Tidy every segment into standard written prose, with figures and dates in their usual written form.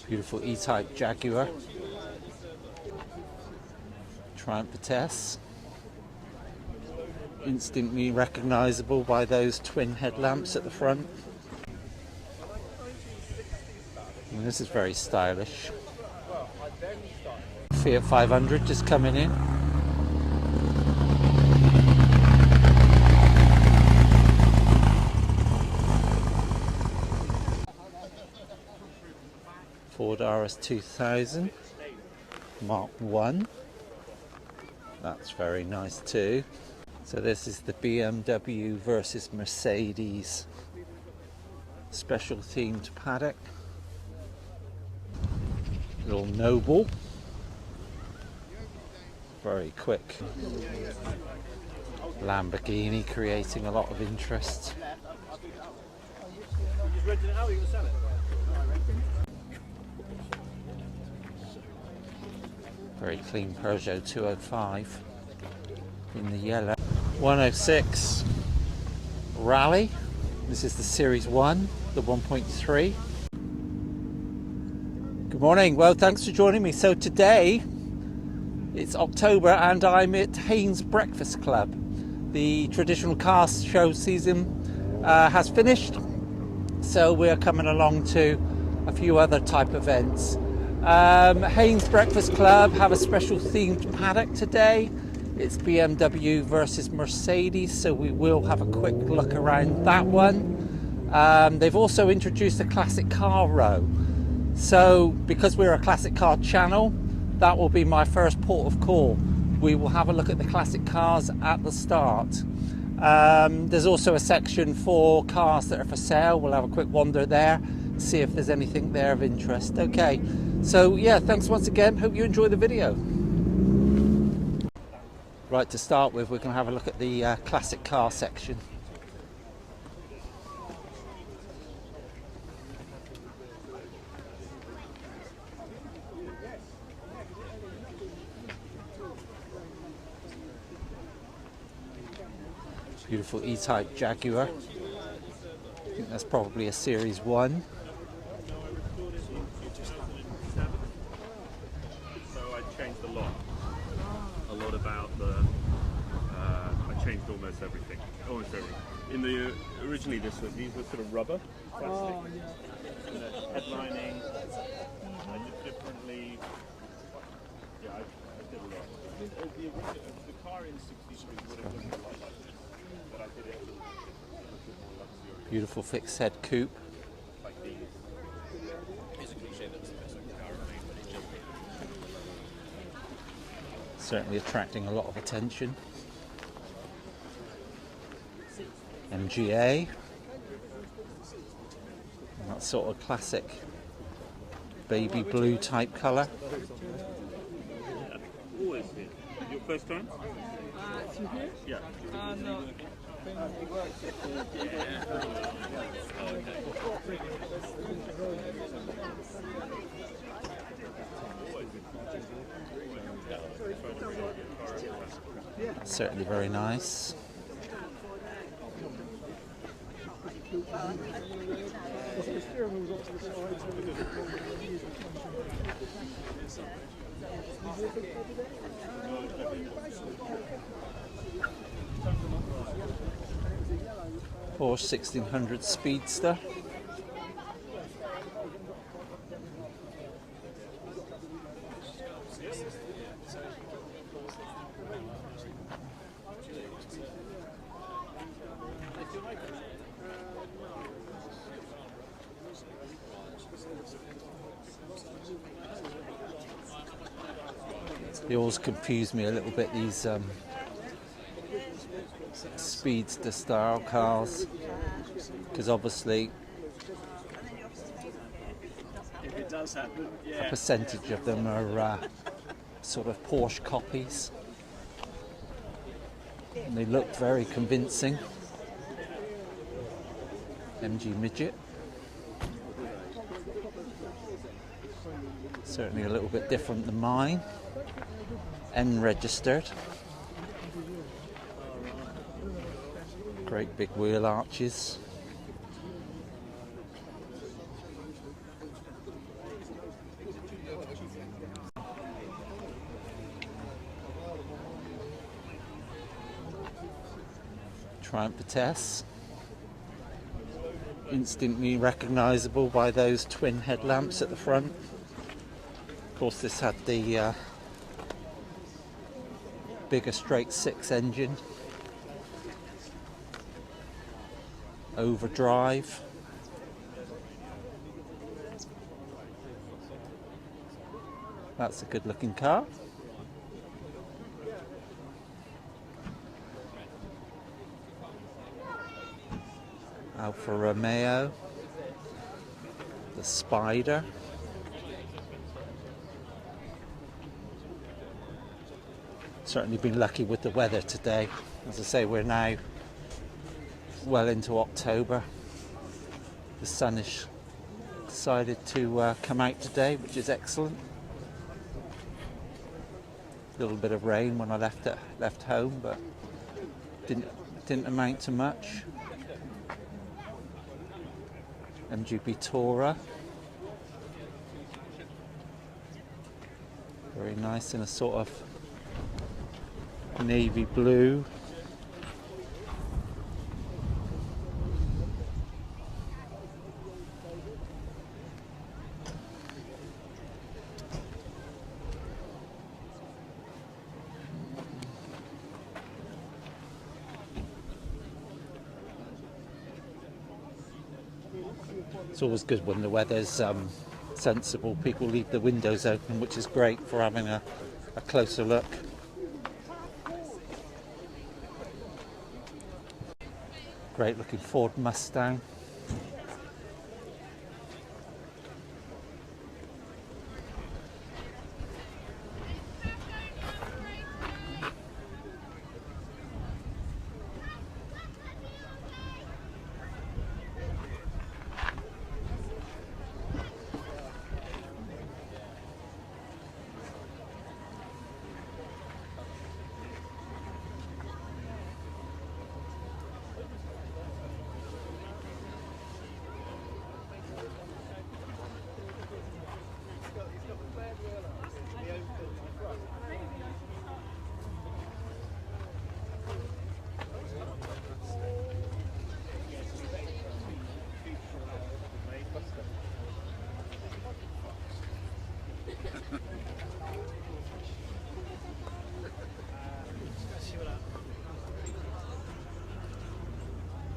Beautiful E-Type Jaguar. Triumph Vitesse. Instantly recognisable by those twin headlamps at the front. And this is very stylish. Fiat 500 just coming in. Ford RS 2000 Mark 1. That's very nice too. So this is the BMW versus Mercedes special themed paddock. Little Noble. Very quick. Lamborghini creating a lot of interest. Very clean Peugeot 205 in the yellow. 106 Rally. This is the Series 1, the 1.3. Good morning. Well, thanks for joining me. So today it's October and I'm at Haynes Breakfast Club. The traditional car show season has finished, so we're coming along to a few other type events. Haynes Breakfast Club have a special themed paddock today. It's BMW versus Mercedes, so we will have a quick look around that one. They've also introduced a classic car row. So because we're a classic car channel, that will be my first port of call. We will have a look at the classic cars at the start. There's also a section for cars that are for sale. We'll have a quick wander there, see if there's anything there of interest. Okay, so yeah, thanks once again. Hope you enjoy the video. Right, to start with, we're going to have a look at the classic car section. Beautiful E-Type Jaguar. I think that's probably a Series 1. So I changed a lot about the. I changed almost everything. In the originally these were sort of rubber, plastic. Oh, yeah. Headlining. I did differently. Yeah, I did a lot. The car in 63 would have looked a lot like this, but I did it a little bit more luxurious. Beautiful fixed head coupe. Like these. It's a cliche that's the best car made, but it's just Certainly attracting a lot of attention. MGA. And that sort of classic baby blue type colour. Yeah. Always here. Your first time? Yeah. No. Certainly very nice. Porsche 1600 Speedster. They always confuse me a little bit, these speedster style cars, because obviously If it does happen, yeah. a percentage of them are sort of Porsche copies, and they look very convincing. MG Midget, certainly a little bit different than mine. N registered. Great big wheel arches. Triumph Vitesse. Instantly recognisable by those twin headlamps at the front. Of course, this had the bigger straight six engine. Overdrive. That's a good looking car. Alfa Romeo, the Spider. Certainly been lucky with the weather today. As I say, we're now well into October. The sun has decided to come out today, which is excellent. A little bit of rain when I left home, but didn't amount to much. MGB Tourer, very nice in a sort of navy blue. It's always good when the weather's sensible. People leave the windows open, which is great for having a closer look. Great looking Ford Mustang.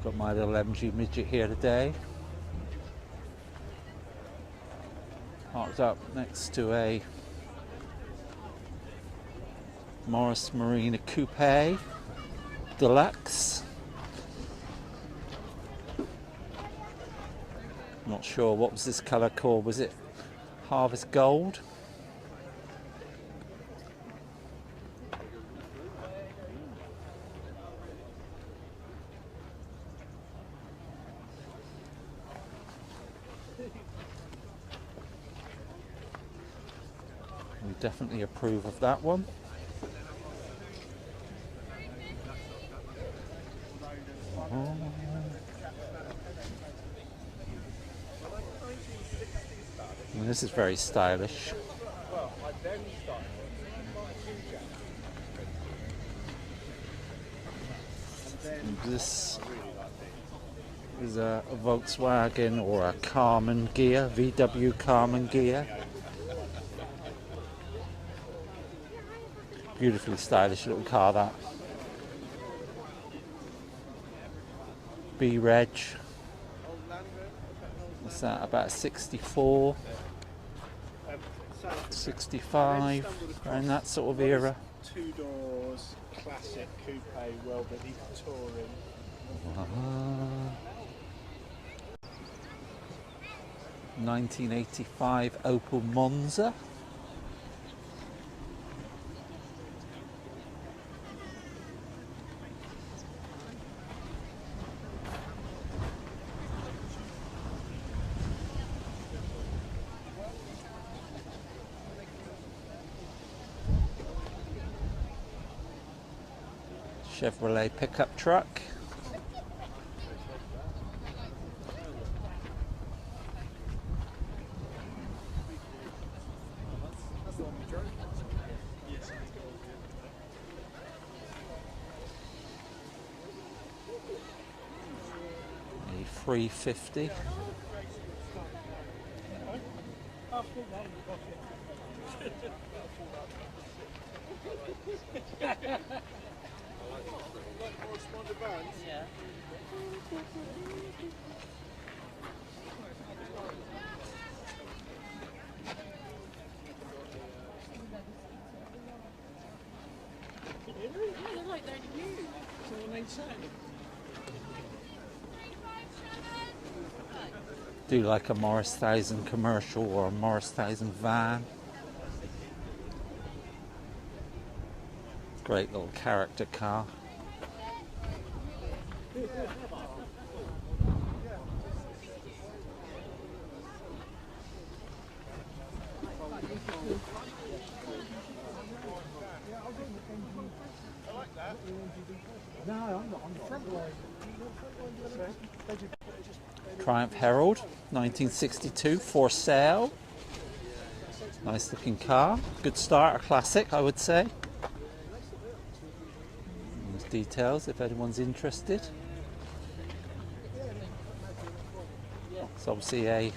Got my little MG midget here today. Parked up next to a Morris Marina Coupe Deluxe. Not sure, what was this colour called? Was it Harvest Gold? We definitely approve of that one. And this is very stylish. And this is a Volkswagen or a Carmen Ghia, VW Carmen Ghia. Beautifully stylish little car, that. B-Reg. What's that, about 64, 65, around that sort of era. Two doors, classic coupe, well beneath touring. 1985 Opel Monza. Chevrolet pickup truck. 350. Do like a Morris 1000 commercial or a Morris 1000 van. Great little character car. Triumph Herald, 1962, for sale. Nice looking car. Good starter classic, I would say. There's details if anyone's interested. It's obviously a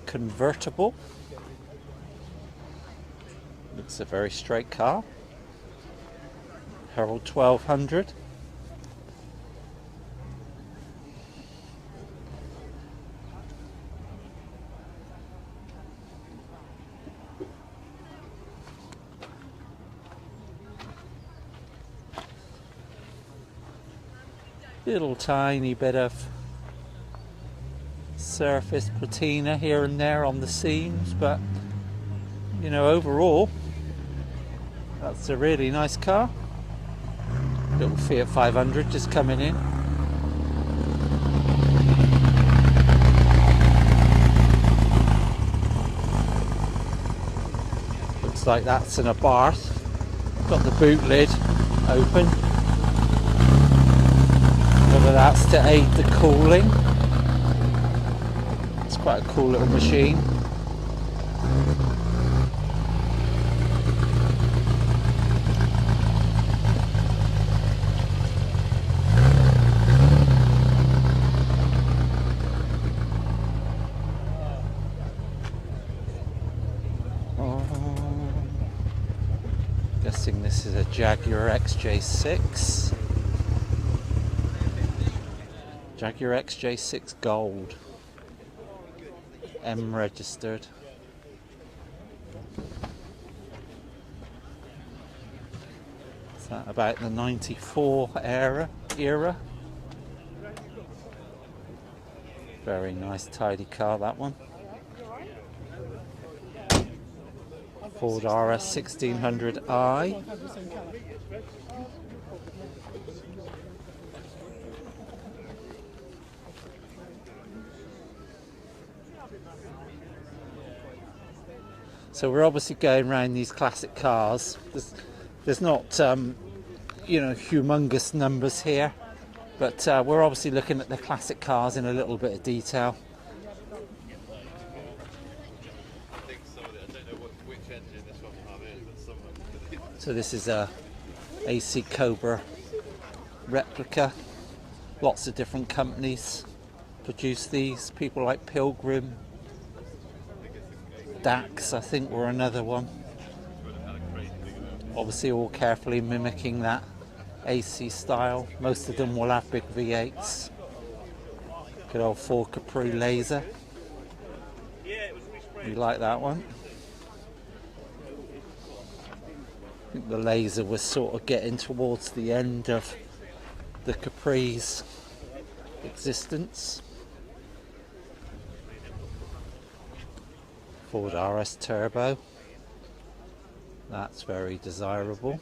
convertible. Looks a very straight car. Herald 1200. Little tiny bit of surface patina here and there on the seams, but you know, overall that's a really nice car. Little Fiat 500 just coming in. Looks like that's in a Barth. Got the boot lid open. Whether that's to aid the cooling. It's quite a cool little machine. Guessing this is a Jaguar XJ6. Jaguar XJ6 Gold. M registered. Is that about the 94 era? Very nice tidy car, that one. Ford RS 1600i. So we're obviously going around these classic cars. There's not, you know, humongous numbers here, but we're obviously looking at the classic cars in a little bit of detail. So this is a AC Cobra replica. Lots of different companies produce these. People like Pilgrim, Dax, I think, were another one. Obviously all carefully mimicking that AC style. Most of them will have big V8s. Good old Ford Capri laser. You like that one? I think the laser was sort of getting towards the end of the Capri's existence. Ford RS Turbo. That's very desirable.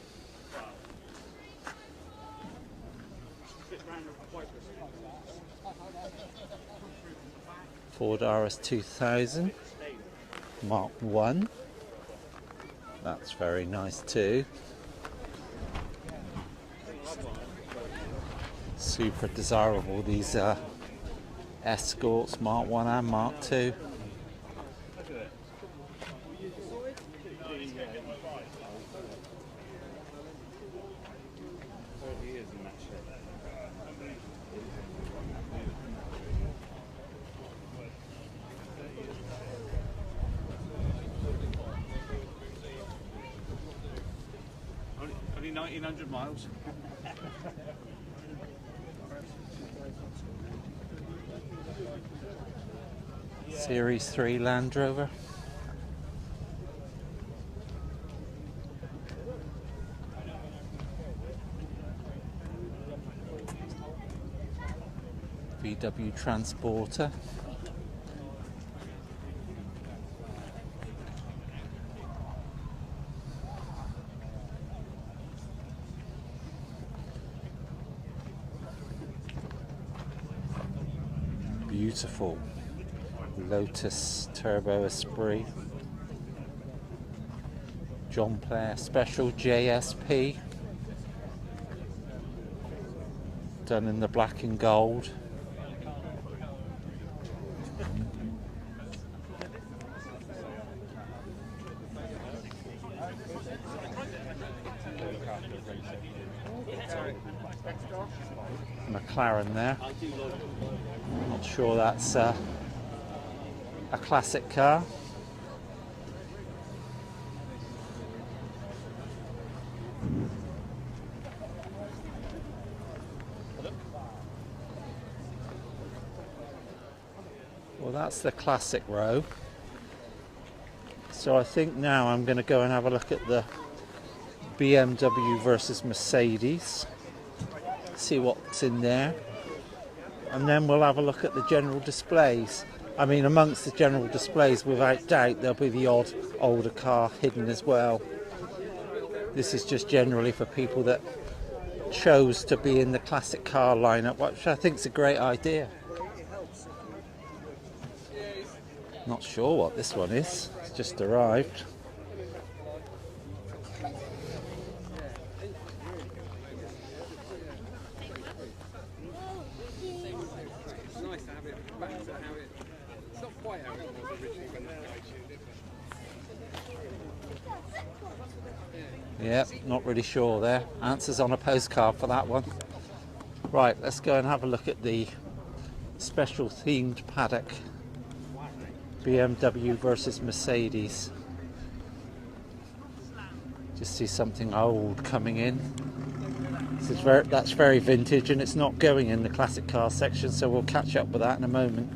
Ford RS 2000 Mark 1. That's very nice too. Super desirable, these Escorts Mark 1 and Mark 2. 1900 miles. Series 3 Land Rover. VW Transporter. Beautiful Lotus Turbo Esprit. John Player Special JSP. Done in the black and gold. McLaren there. Not sure that's a classic car. Well, that's the classic row. So I think now I'm going to go and have a look at the BMW versus Mercedes. See what's in there. And then we'll have a look at the general displays. I mean, amongst the general displays, without doubt, there'll be the odd older car hidden as well. This is just generally for people that chose to be in the classic car lineup, which I think is a great idea. Not sure what this one is. It's just arrived. Yeah, not really sure there. Answers on a postcard for that one. Right, let's go and have a look at the special themed paddock. BMW versus Mercedes. Just see something old coming in. That's very vintage, and it's not going in the classic car section, so we'll catch up with that in a moment.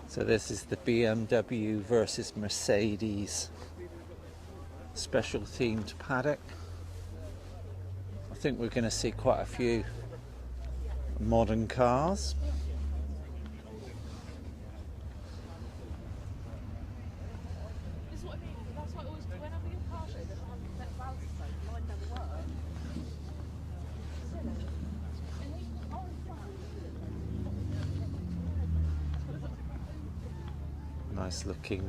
So this is the BMW versus Mercedes special themed paddock. I think we're going to see quite a few modern cars. Nice looking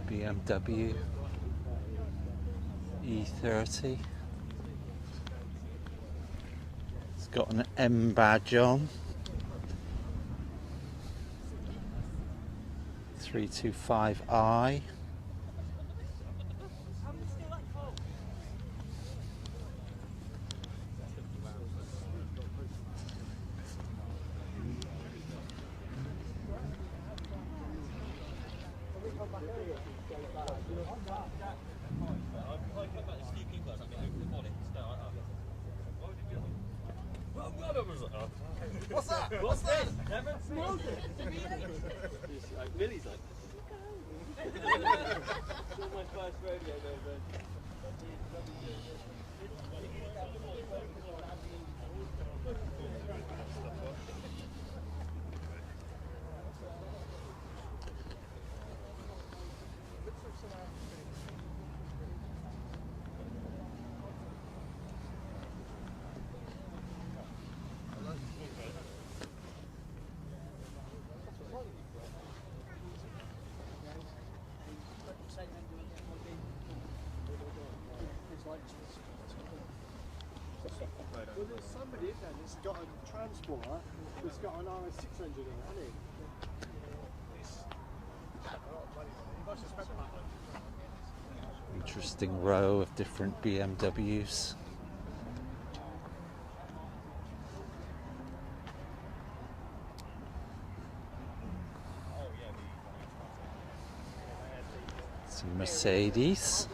BMW E30. It's got an M badge on. 325i. What's that? What's that? Never smelled it. Millie's like, it's my first rodeo though, Well, there's somebody in there that's got a transporter that's got an RS600 in it, hasn't he? Interesting row of different BMWs. Some Mercedes.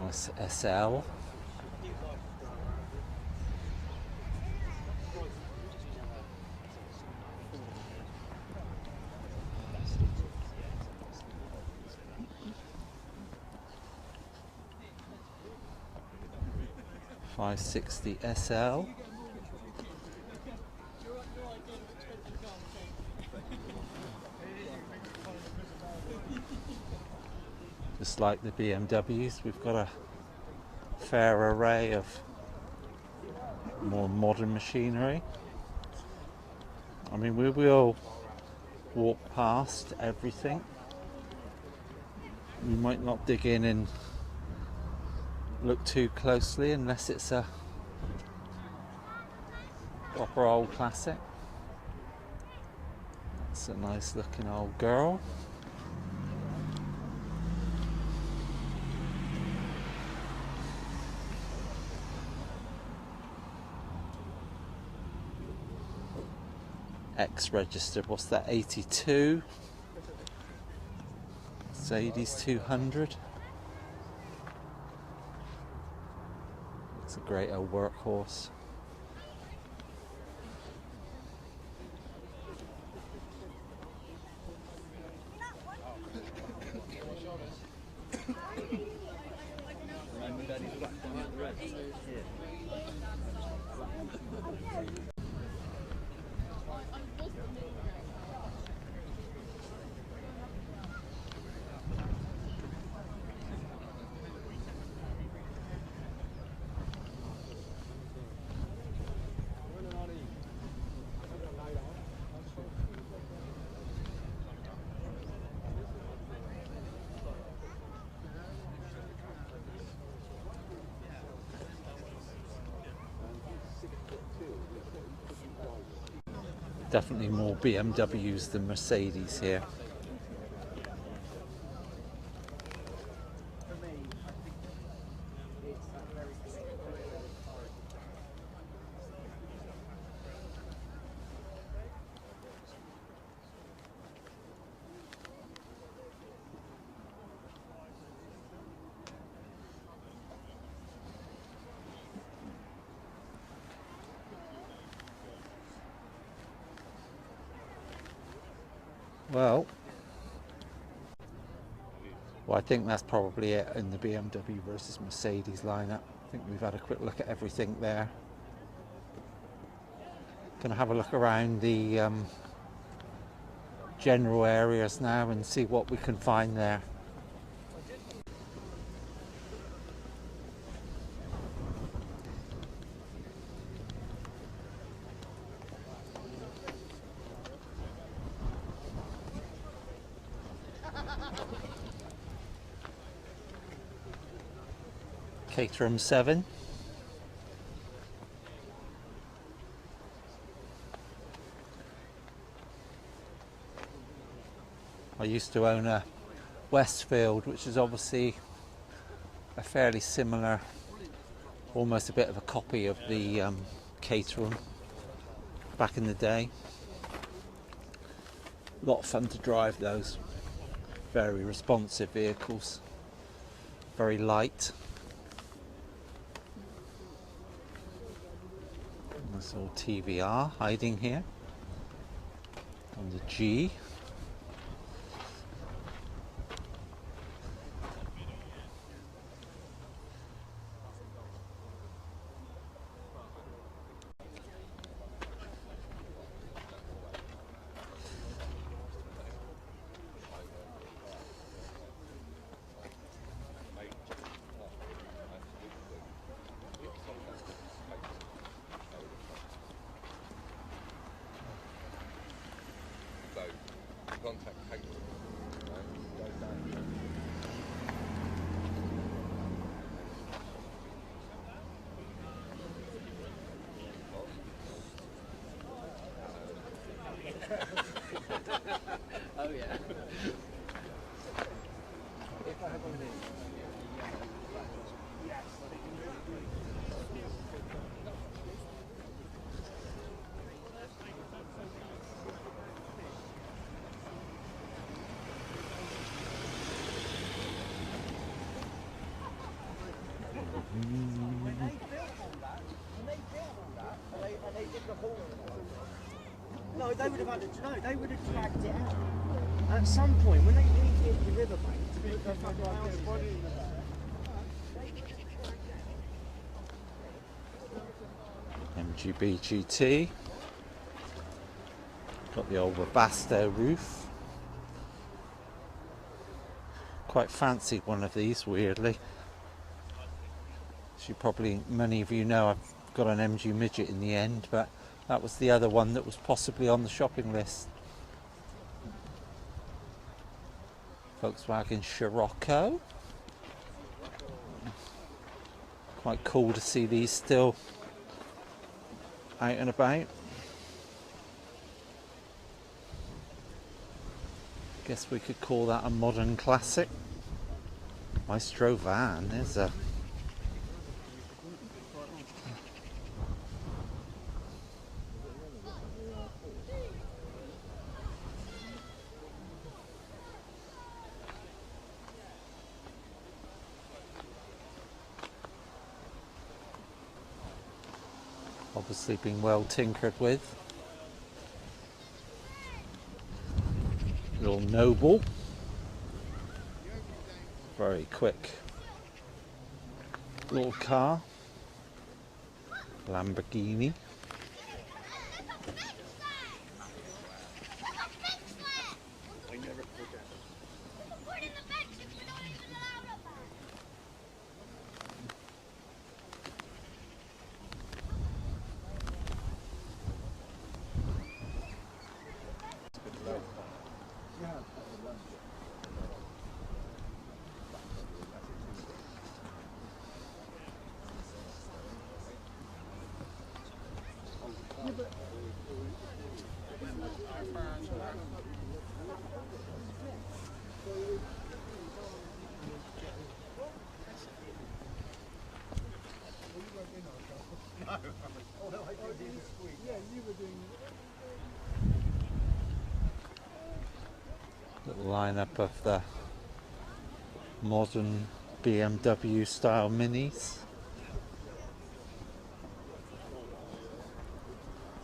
Nice SL. .560 SL. Just like the BMWs, we've got a fair array of more modern machinery. I mean, we will walk past everything. We might not dig in and look too closely unless it's a proper old classic. That's a nice looking old girl. X registered, what's that, 82? Mercedes 200. It's a great old workhorse. Definitely more BMWs than Mercedes here. Well, I think that's probably it in the BMW versus Mercedes lineup. I think we've had a quick look at everything there. Gonna have a look around the general areas now and see what we can find there. Caterham 7. I used to own a Westfield, which is obviously a fairly similar, almost a bit of a copy of the Caterham back in the day. A lot of fun to drive those. Very responsive vehicles, very light. This old TVR hiding here on the G. Contact Haynes. Oh yeah. If I have one of these. would have had it. No, they would have dragged it out. At some point, when they redid the riverbank, MGB GT. Got the old Webasto roof. Quite fancied one of these, weirdly. As you probably, many of you know, I've got an MG Midget in the end, but that was the other one that was possibly on the shopping list. Volkswagen Scirocco. Quite cool to see these still out and about. Guess we could call that a modern classic. Maestro van, there's a obviously been well tinkered with. Little Noble. Very quick little car. Lamborghini. Little lineup of the modern BMW style minis.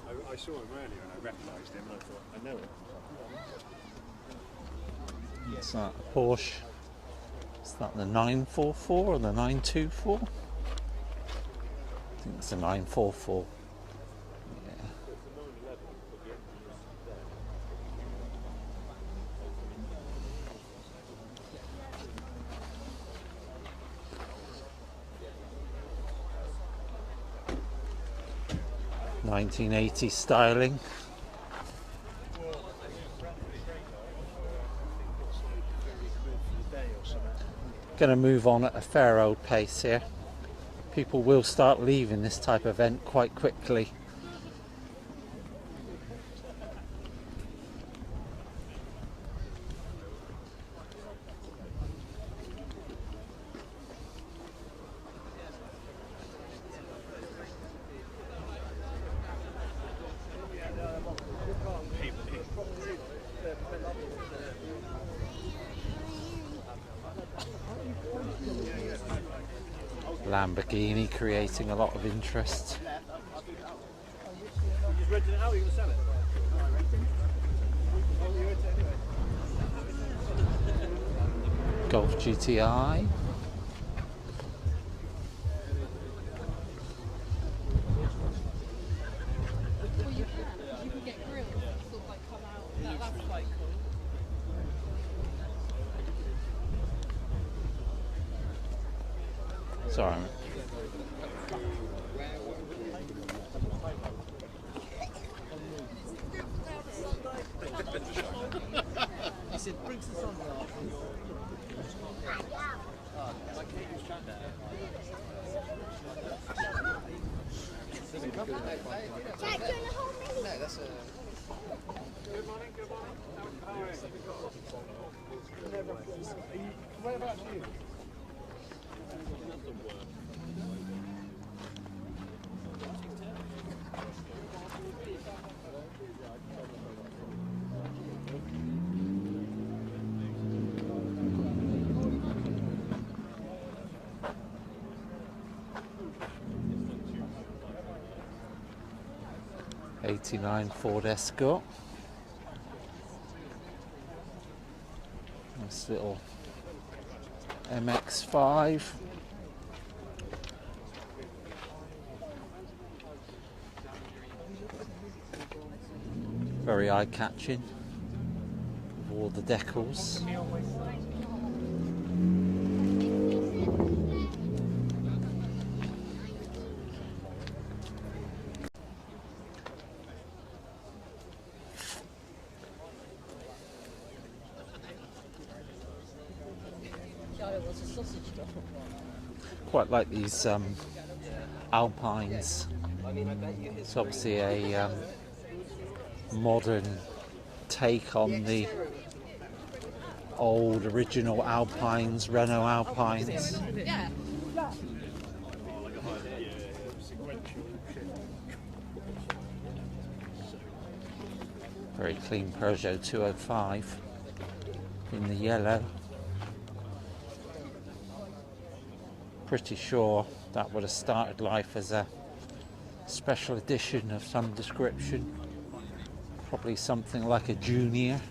I saw him earlier and I recognised him and I thought, I know him. It's that a Porsche. Is that the 944 or the 924? I think it's a 944. Yeah. 1980 styling. Going to move on at a fair old pace here. People will start leaving this type of event quite quickly. Lamborghini creating a lot of interest. Golf GTI. Sorry. He said, bring some sunlight. No, that's a... Good morning, good morning. How are you? Whereabouts are you? 89 Ford Escort. Nice little MX-5. Very eye-catching with all the decals. Quite like these Alpines. It's obviously a modern take on the old original Alpines, Renault Alpines. Very clean Peugeot 205 in the yellow. Pretty sure that would have started life as a special edition of some description. Probably something like a junior.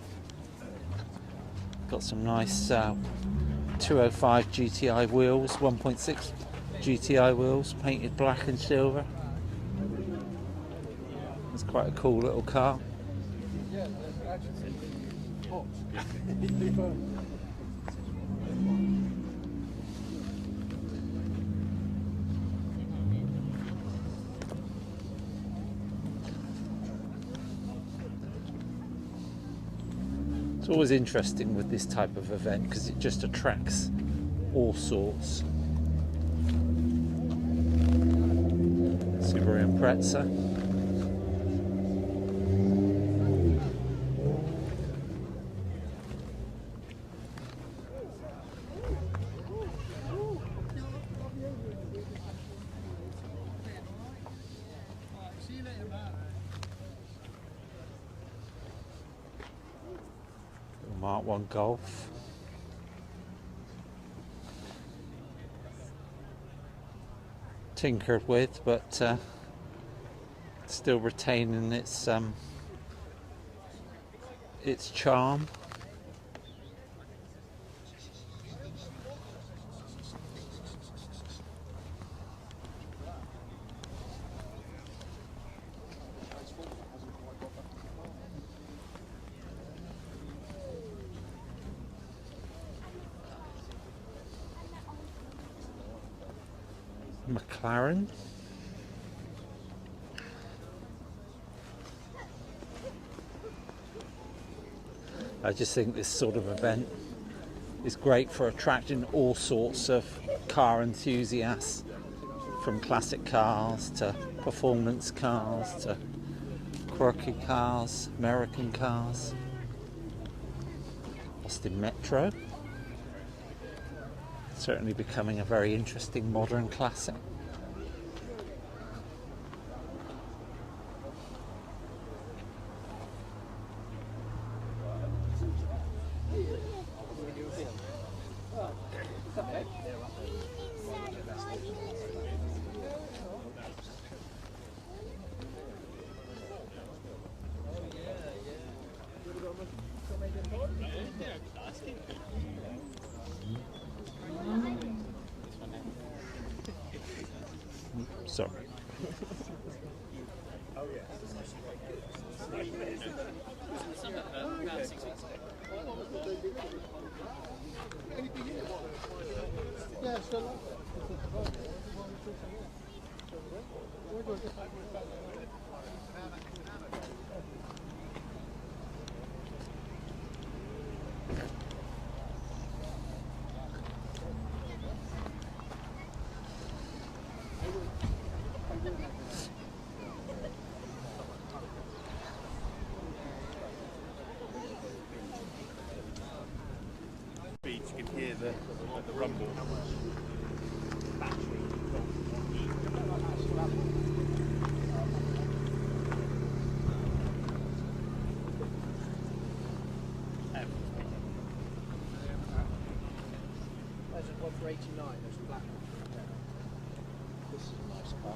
Got some nice 205 GTI wheels, 1.6 GTI wheels, painted black and silver. It's quite a cool little car. It's always interesting with this type of event because it just attracts all sorts. Subaru Impreza. Mark 1 Golf. Tinkered with, but still retaining its charm. McLaren. I just think this sort of event is great for attracting all sorts of car enthusiasts, from classic cars to performance cars to quirky cars, American cars. Austin Metro. Certainly becoming a very interesting modern classic. Sorry. You can hear the rumble. There's one for 89, there's a black one. This is a nice car.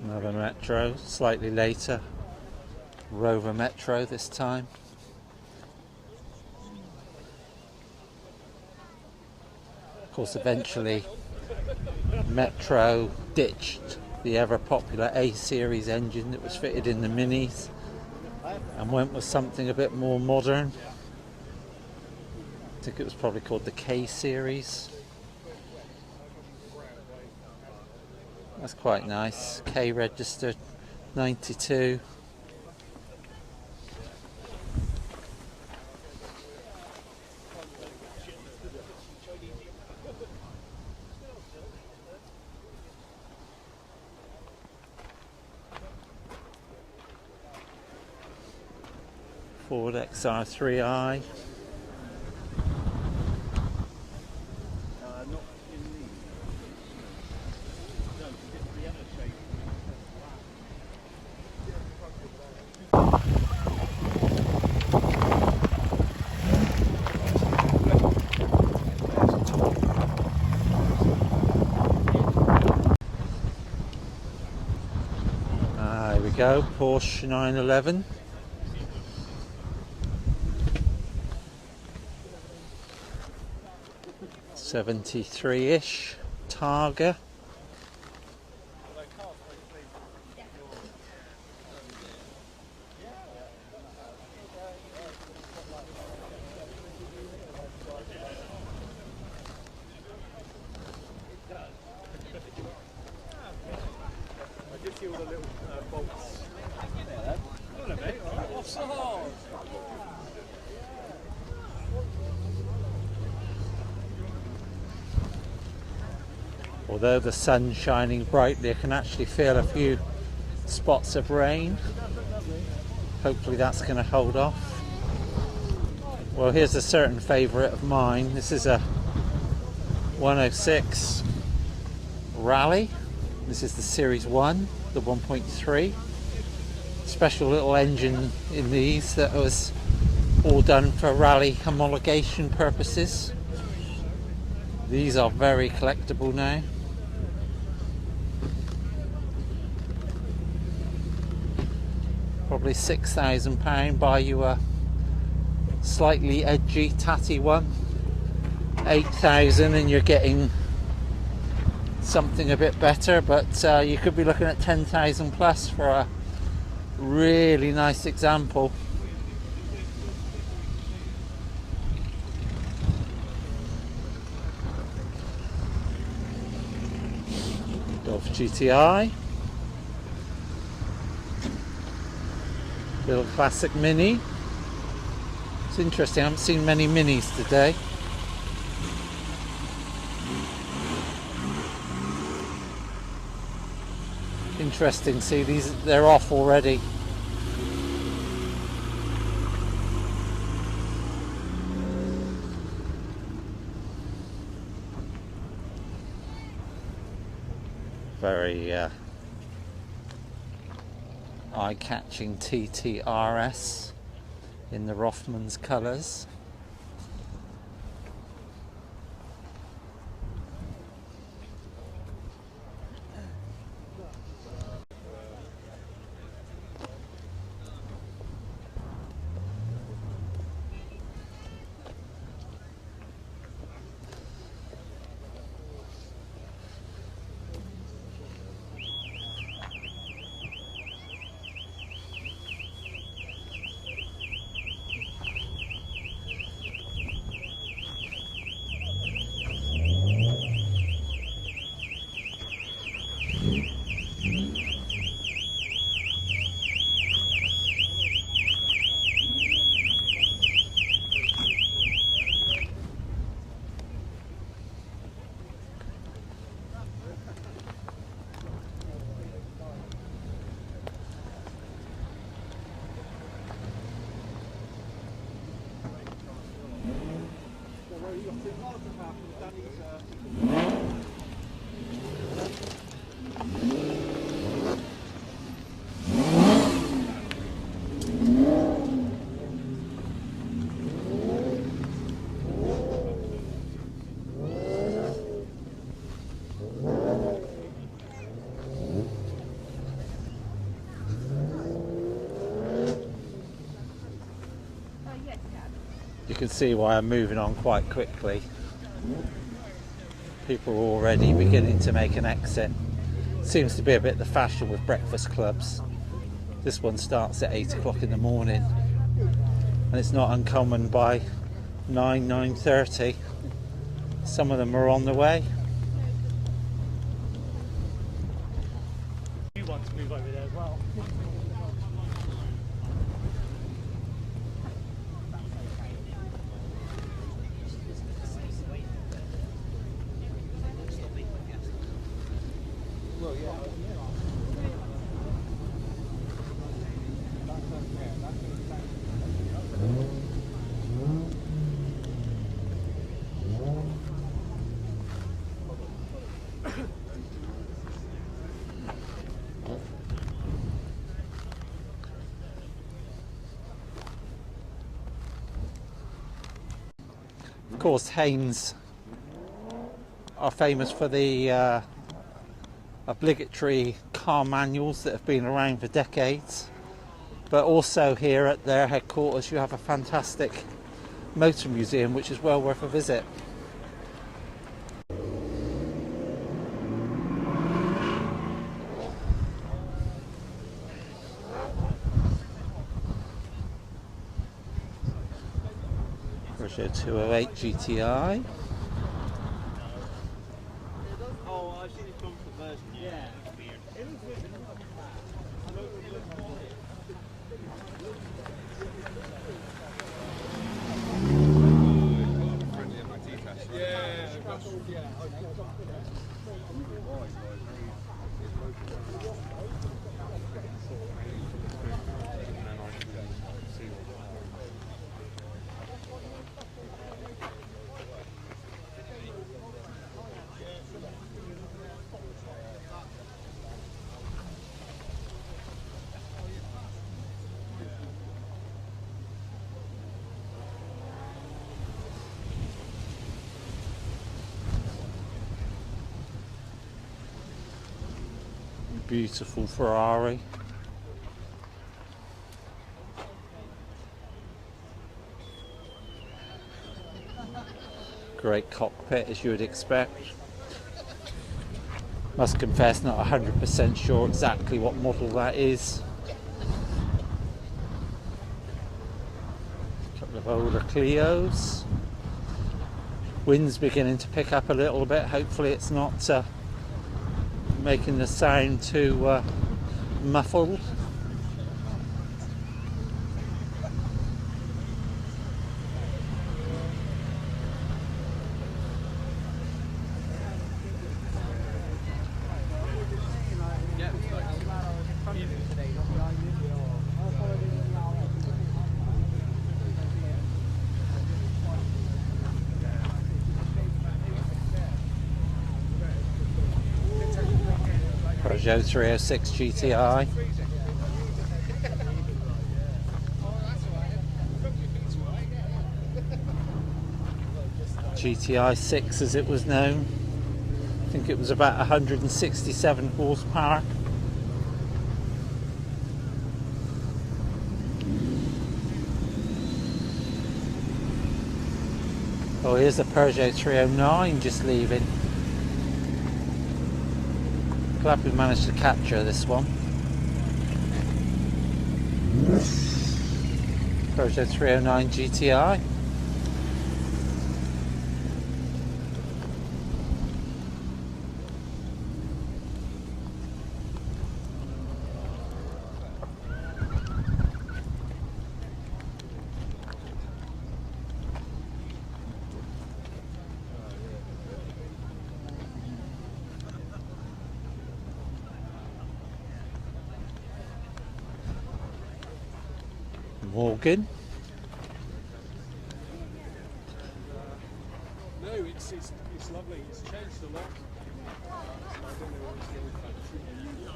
Another Metro, slightly later. Rover Metro this time. Of course, eventually Metro ditched the ever popular A series engine that was fitted in the Minis and went with something a bit more modern. I think it was probably called the K series. That's quite nice. K registered, 92. Ford XR3i. Not in these. No, it's the other shape. Here we go, Porsche 911. '73-ish Targa. I did see all the little bolts. Hello, mate. Offside. Although the sun's shining brightly, I can actually feel a few spots of rain. Hopefully that's going to hold off. Well, here's a certain favourite of mine. This is a 106 Rally. This is the Series 1, the 1.3. Special little engine in these that was all done for rally homologation purposes. These are very collectible now. Probably £6,000, buy you a slightly edgy, tatty one. 8,000 and you're getting something a bit better, but you could be looking at 10,000 plus for a really nice example. Golf GTI. Little classic Mini. It's interesting, I haven't seen many Minis today. Interesting, see these, they're off already. Very eye-catching TTRS in the Rothmans colours. You can see why I'm moving on quite quickly. People are already beginning to make an exit. Seems to be a bit the fashion with breakfast clubs. This one starts at 8 o'clock in the morning, and it's not uncommon by 9:30. Some of them are on the way. You want to move over there as well? Of course, Haynes are famous for the obligatory car manuals that have been around for decades, but also here at their headquarters you have a fantastic motor museum which is well worth a visit. Peugeot 208 GTI. Oh, I've seen it come for version. Yeah. Beautiful Ferrari. Great cockpit as you would expect. Must confess, not 100% sure exactly what model that is. A couple of older Clios. Wind's beginning to pick up a little bit. Hopefully it's not making the sound too muffled. Peugeot 306 GTI. GTI 6 as it was known. I think it was about 167 horsepower. Oh, here's the Peugeot 309 just leaving. Glad we managed to capture this one. Peugeot 309 GTI. Morgan. No, it's lovely. It's changed a lot. I don't know what it's the old factory they use.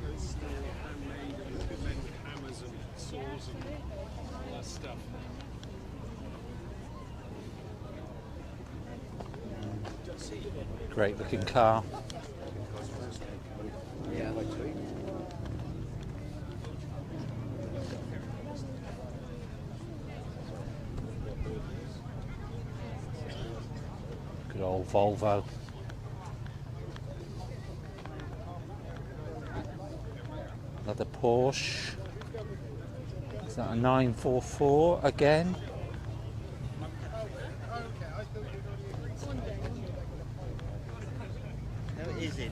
But it's still handmade and good men with hammers and saws and all that stuff. Great looking car. old Volvo. Another Porsche. Is that a 944 again? No, it isn't.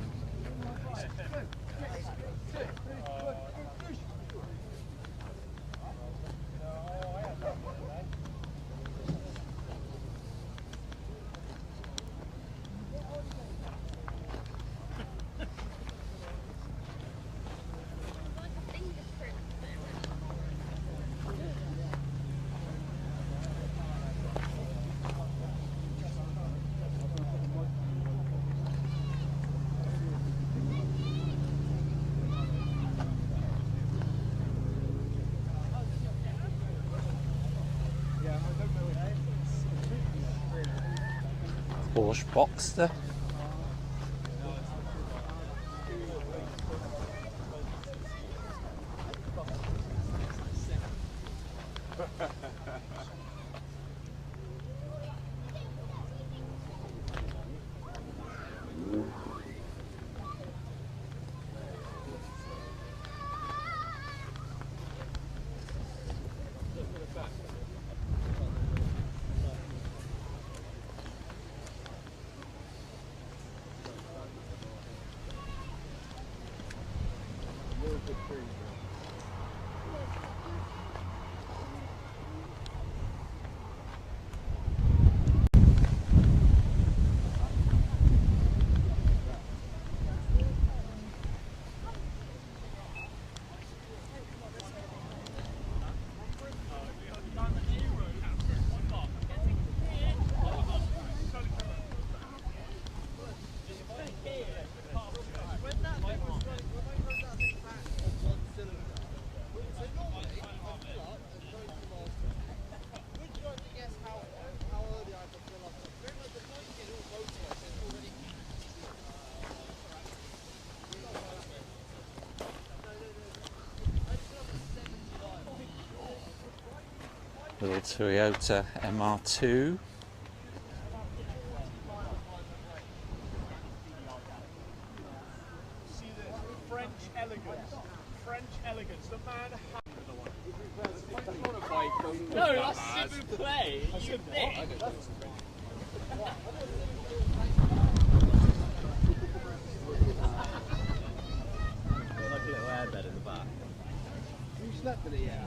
Porsche Boxster. Little Toyota MR2. See this French elegance. French elegance. The man. No, that's s'il vous plaît. You think? Like a little airbed in the back. You slept in it yet?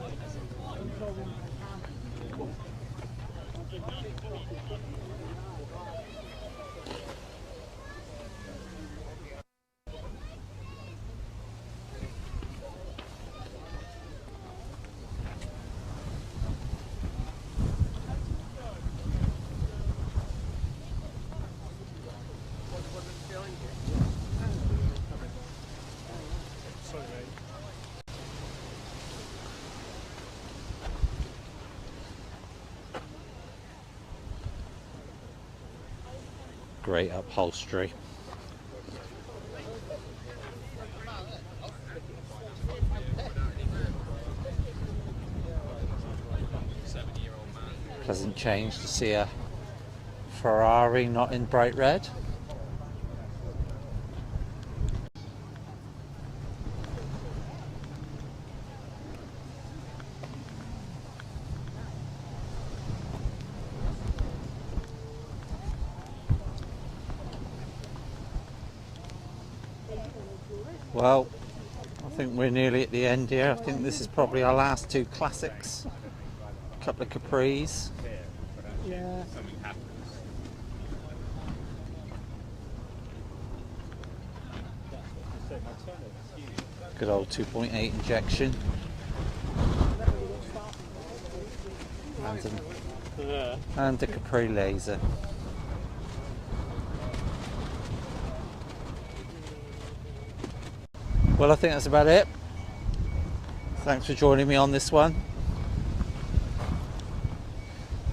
Sorry, mate. Great upholstery. Pleasant change to see a Ferrari not in bright red. Well, I think we're nearly at the end here. I think this is probably our last two classics. A couple of Capris. Yeah. Good old 2.8 injection. And a Capri laser. Well, I think that's about it. Thanks for joining me on this one.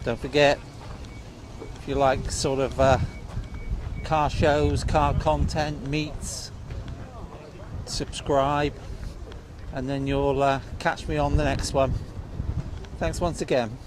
Don't forget, if you like sort of car shows, car content, meets, subscribe, and then you'll catch me on the next one. Thanks once again.